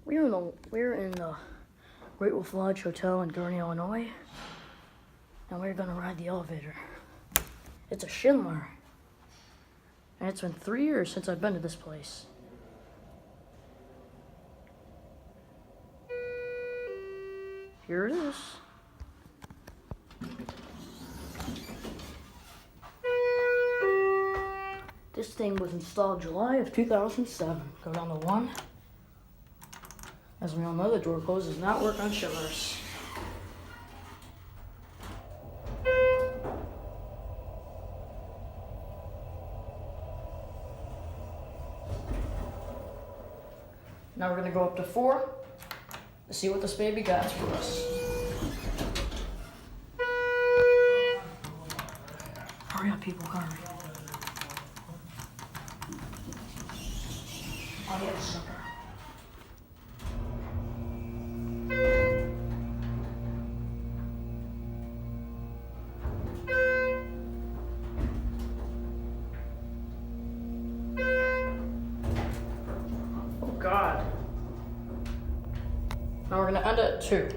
We're in the Great Wolf Lodge Hotel in Gurnee, Illinois, and we're gonna ride the elevator. It's a Schindler, and it's been 3 years since I've been to this place. Here it is. This thing was installed July of 2007. Go down to 1. As we all know, the door close does not work on Schindlers. Now we're gonna go up to 4 to see what this baby got for us. Hurry up, people, hurry. Oh, yeah, sucker. Oh, God. Now we're gonna end it at 2.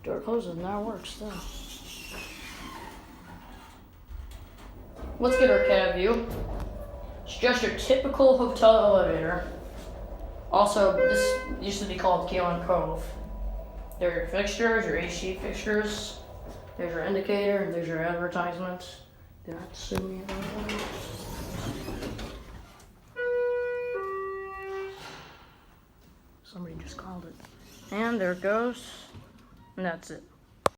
Door closes, now it works still. Let's get our cab view. It's just your typical hotel elevator. Also, this used to be called Galen Cove. There are your fixtures, your AC fixtures. There's your indicator, and there's your advertisements. Do not sue me about that. Somebody just called it. And there it goes. And that's it.